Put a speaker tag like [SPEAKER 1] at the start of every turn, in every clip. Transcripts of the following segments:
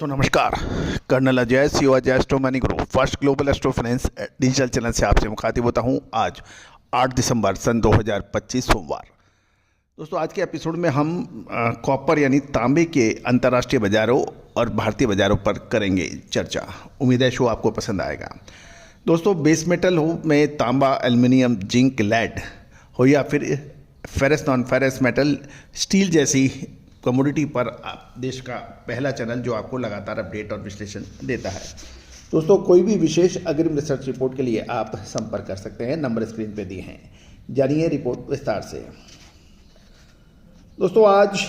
[SPEAKER 1] तो नमस्कार, colonel Ajay CO Ajay astro money group first global astro finance digital channel से आपसे मुखातिब होता हूं। आज 8 दिसंबर सन 2025 सोमवार। दोस्तों, आज के एपिसोड में हम कॉपर यानी तांबे के अंतर्राष्ट्रीय बाजारों और भारतीय बाजारों पर करेंगे चर्चा। उम्मीद है शो आपको पसंद आएगा। दोस्तों, बेस मेटल हो में तांबा, एल्युमिनियम, जिंक, लेड हो या फिर ferrous, non ferrous metal, steel जैसी कमोडिटी पर देश का पहला चैनल जो आपको लगातार अपडेट और विश्लेषण देता है। दोस्तों, कोई भी विशेष अग्रिम रिसर्च रिपोर्ट के लिए आप संपर्क कर सकते हैं, नंबर स्क्रीन पे दिए हैं। जानिए रिपोर्ट विस्तार से। दोस्तों, आज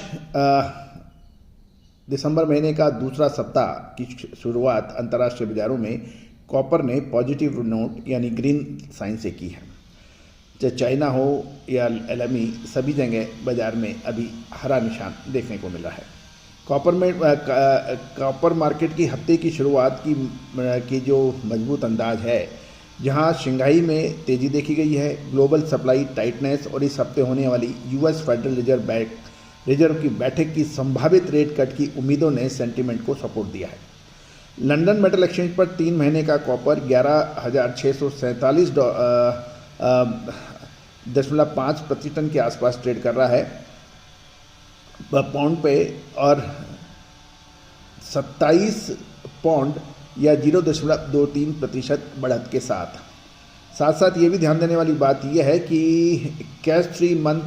[SPEAKER 1] दिसंबर महीने का दूसरा सप्ताह की शुरुआत अंतर्राष्ट्रीय बाजारों में कॉपर ने पॉजिटिव नोट यानी ग्रीन साइन से की है। चाहे चाइना हो या एलएमई, सभी जगह बाजार में अभी हरा निशान देखने को मिला है। कॉपर मार्केट की हफ्ते की शुरुआत की जो मजबूत अंदाज है, जहां शंघाई में तेज़ी देखी गई है। ग्लोबल सप्लाई टाइटनेस और इस हफ्ते होने वाली यूएस फेडरल रिजर्व की बैठक की संभावित रेट कट की उम्मीदों ने सेंटीमेंट को सपोर्ट दिया है। लंदन मेटल एक्सचेंज पर 3 महीने का कॉपर 11,647.5 के आसपास ट्रेड कर रहा है पाउंड पे, और 27 पाउंड या 0.23% बढ़त के साथ ये भी ध्यान देने वाली बात यह है कि कैश 3 मंथ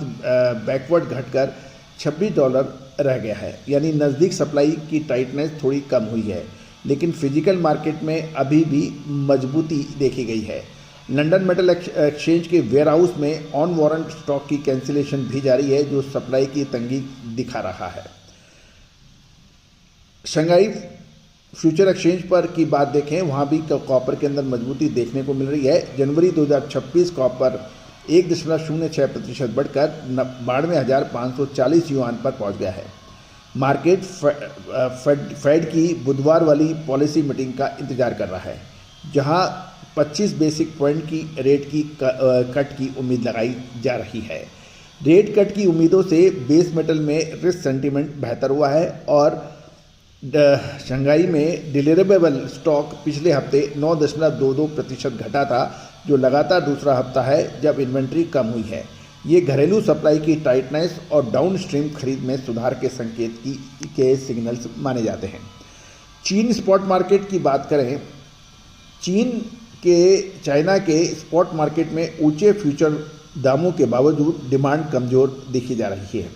[SPEAKER 1] बैकवर्ड घटकर $26 रह गया है, यानी नज़दीक सप्लाई की टाइटनेस थोड़ी कम हुई है, लेकिन फिजिकल मार्केट में अभी भी मजबूती देखी गई है। लंदन मेटल एक्सचेंज के वेयरहाउस में ऑन वारंट स्टॉक की कैंसिलेशन भी जारी है, जो सप्लाई की तंगी दिखा रहा है। शंघाई फ्यूचर एक्सचेंज पर की बात देखें, वहां भी कॉपर के अंदर मजबूती देखने को मिल रही है। जनवरी 2026 कॉपर 1.06% बढ़कर 92,540 युआन पर पहुंच गया है। मार्केट फेड की बुधवार वाली पॉलिसी मीटिंग का इंतजार कर रहा है, जहां 25 बेसिक पॉइंट की रेट की कट की उम्मीद लगाई जा रही है। रेट कट की उम्मीदों से बेस मेटल में रिस्क सेंटीमेंट बेहतर हुआ है और शंघाई में डिलीवरेबल स्टॉक पिछले हफ्ते 9.22% घटा था, जो लगातार दूसरा हफ्ता है जब इन्वेंट्री कम हुई है। ये घरेलू सप्लाई की टाइटनेस और डाउनस्ट्रीम खरीद में सुधार के संकेत के सिग्नल्स माने जाते हैं। चीन स्पॉट मार्केट की बात करें, चाइना के स्पॉट मार्केट में ऊंचे फ्यूचर दामों के बावजूद डिमांड कमजोर देखी जा रही है।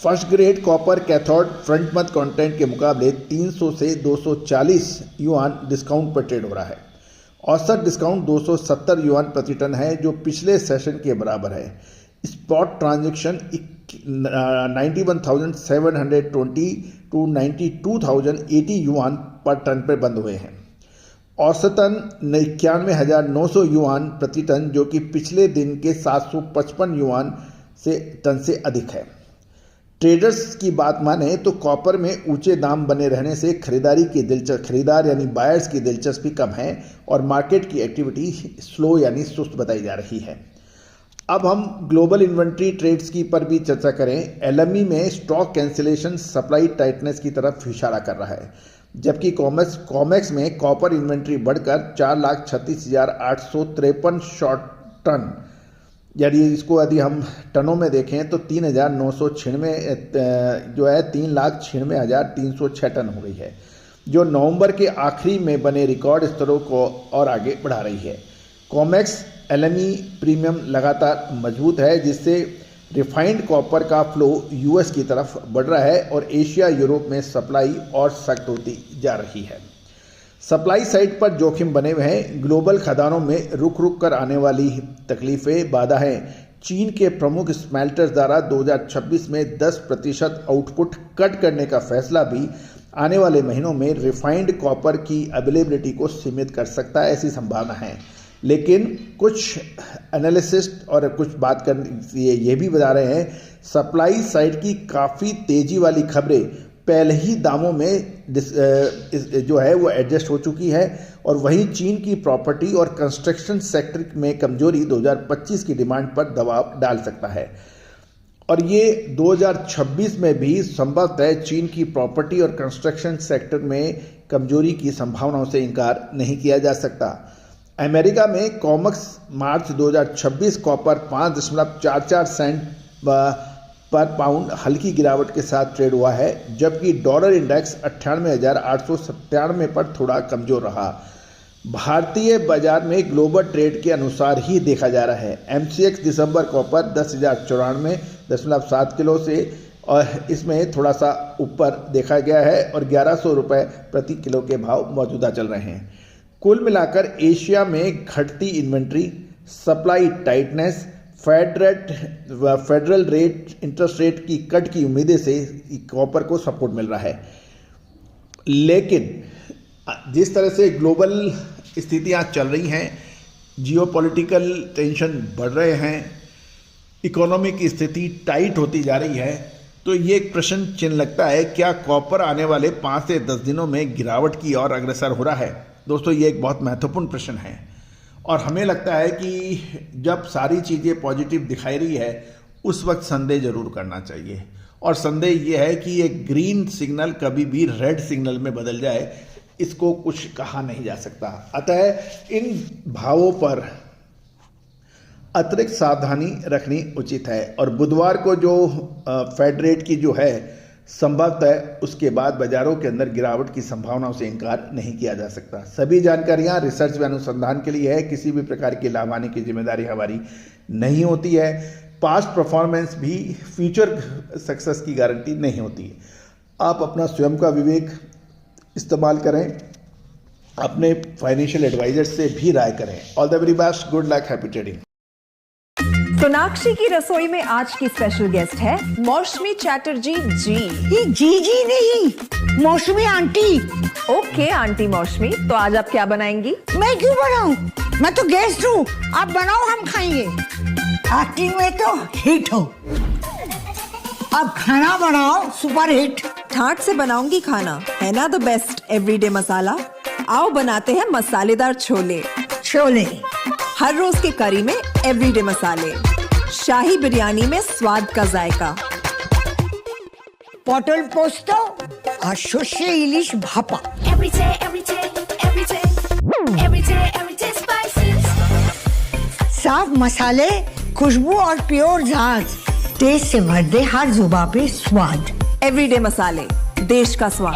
[SPEAKER 1] First grade copper cathode front month content के मुकाबले 300 से 240 युआन डिस्काउंट पर ट्रेड हो रहा है। औसत डिस्काउंट 270 युआन प्रति टन है, जो पिछले सेशन के बराबर है। स्पॉट ट्रांजैक्शन 91,720 टू 92,080 युआन पर टन पर बंद हुए हैं। औसतन 91,900 युआन प्रति टन, जो कि पिछले दिन के 755 युआन से टन से अधिक है। ट्रेडर्स की बात माने तो कॉपर में ऊंचे दाम बने रहने से खरीदार यानी बायर्स की दिलचस्पी कम है और मार्केट की एक्टिविटी स्लो यानी सुस्त बताई जा रही है। अब हम ग्लोबल इन्वेंट्री ट्रेड्स की पर भी चर्चा करें। एलएमई में स्टॉक कैंसिलेशन सप्लाई टाइटनेस की तरफ इशारा कर रहा है, जबकि कॉमेक्स में कॉपर इन्वेंट्री बढ़कर 4,36,853 शॉर्ट टन, यानी इसको यदि हम टनों में देखें तो 3,96,306 टन हो गई है, जो नवंबर के आखिरी में बने रिकॉर्ड स्तरों को और आगे बढ़ा रही है। कॉमेक्स एलएमई प्रीमियम लगातार मजबूत है, जिससे रिफाइंड कॉपर का फ्लो यूएस की तरफ बढ़ रहा है और एशिया यूरोप में सप्लाई और सख्त होती जा रही है। सप्लाई साइड पर जोखिम बने हुए हैं। ग्लोबल खदानों में रुक कर आने वाली तकलीफें बाधाएं चीन के प्रमुख स्मेल्टर्स द्वारा 2026 में 10% आउटपुट कट करने का फैसला भी आने वाले महीनों में रिफाइंड कॉपर की अवेलेबिलिटी को सीमित कर सकता है, ऐसी संभावना है। लेकिन कुछ एनालिसिस्ट और कुछ बात कर ये भी बता रहे हैं, सप्लाई साइड की काफ़ी तेज़ी वाली खबरें पहले ही दामों में जो है वो एडजस्ट हो चुकी है, और वहीं चीन की प्रॉपर्टी और कंस्ट्रक्शन सेक्टर में कमजोरी 2025 की डिमांड पर दबाव डाल सकता है। और ये 2026 में भी संभवतः चीन की प्रॉपर्टी और कंस्ट्रक्शन सेक्टर में कमजोरी की संभावनाओं से इनकार नहीं किया जा सकता। अमेरिका में कॉमेक्स मार्च 2026 कॉपर 5.44 सेंट पर पाउंड हल्की गिरावट के साथ ट्रेड हुआ है, जबकि डॉलर इंडेक्स 98,897 पर थोड़ा कमजोर रहा। भारतीय बाजार में ग्लोबल ट्रेड के अनुसार ही देखा जा रहा है। MCX दिसंबर कॉपर 10,094.7 किलो से और इसमें थोड़ा सा ऊपर देखा गया है और 1100 रुपये प्रति किलो के भाव मौजूदा चल रहे हैं। कुल मिलाकर एशिया में घटती inventory, supply tightness, federal rate interest rate की कट की उम्मीदें से कॉपर को सपोर्ट मिल रहा है। लेकिन जिस तरह से ग्लोबल स्थितियां चल रही हैं, जियोपॉलिटिकल टेंशन बढ़ रहे हैं, इकोनॉमी की स्थिति टाइट होती जा रही है, तो ये एक प्रश्न चिन्ह लगता है, क्या कॉपर आने वाले 5 से 10 दिनों में गिरावट की ओर अग्रसर हो रहा है। दोस्तों, ये एक बहुत महत्वपूर्ण प्रश्न है और हमें लगता है कि जब सारी चीज़ें पॉजिटिव दिखाई रही है उस वक्त संदेह जरूर करना चाहिए। और संदेह ये है कि ये ग्रीन सिग्नल कभी भी रेड सिग्नल में बदल जाए, इसको कुछ कहा नहीं जा सकता। अतः इन भावों पर अतिरिक्त सावधानी रखनी उचित है और बुधवार को जो फेड रेट की जो है संभवतः उसके बाद बाजारों के अंदर गिरावट की संभावनाओं से इनकार नहीं किया जा सकता। सभी जानकारियां रिसर्च व अनुसंधान के लिए है, किसी भी प्रकार की लाभ आने की जिम्मेदारी हमारी नहीं होती है। पास्ट परफॉर्मेंस भी फ्यूचर सक्सेस की गारंटी नहीं होती है। आप अपना स्वयं का विवेक इस्तेमाल करें, अपने फाइनेंशियल एडवाइजर से भी राय करें। All the very best, good luck, happy trading.
[SPEAKER 2] Sonakshi की रसोई में आज की स्पेशल गेस्ट है मौसमी चैटर्जी जी।
[SPEAKER 3] ये जी नहीं, मौसमी आंटी।
[SPEAKER 2] ओके आंटी मौसमी, तो आज आप क्या बनाएंगी?
[SPEAKER 3] मैं क्यों बनाऊं? मैं तो गेस्ट हूँ, आप बनाओ, हम खाएंगे। एक्टिंग में तो हिट हो, अब खाना बनाओ सुपर हिट।
[SPEAKER 2] ठाट से बनाऊंगी खाना, है ना द बेस्ट एवरीडे मसाला। आओ बनाते हैं मसालेदार छोले।
[SPEAKER 3] छोले
[SPEAKER 2] हर रोज के करी में एवरीडे मसाले, शाही बिरयानी में स्वाद का जायका।
[SPEAKER 3] पटल पोस्तो और शोषे इलिश भापा। साफ मसाले, खुशबू और प्योर झांझ, टेस्ट से भर दे हर जुबान पे स्वाद।
[SPEAKER 2] एवरीडे मसाले, देश का स्वाद।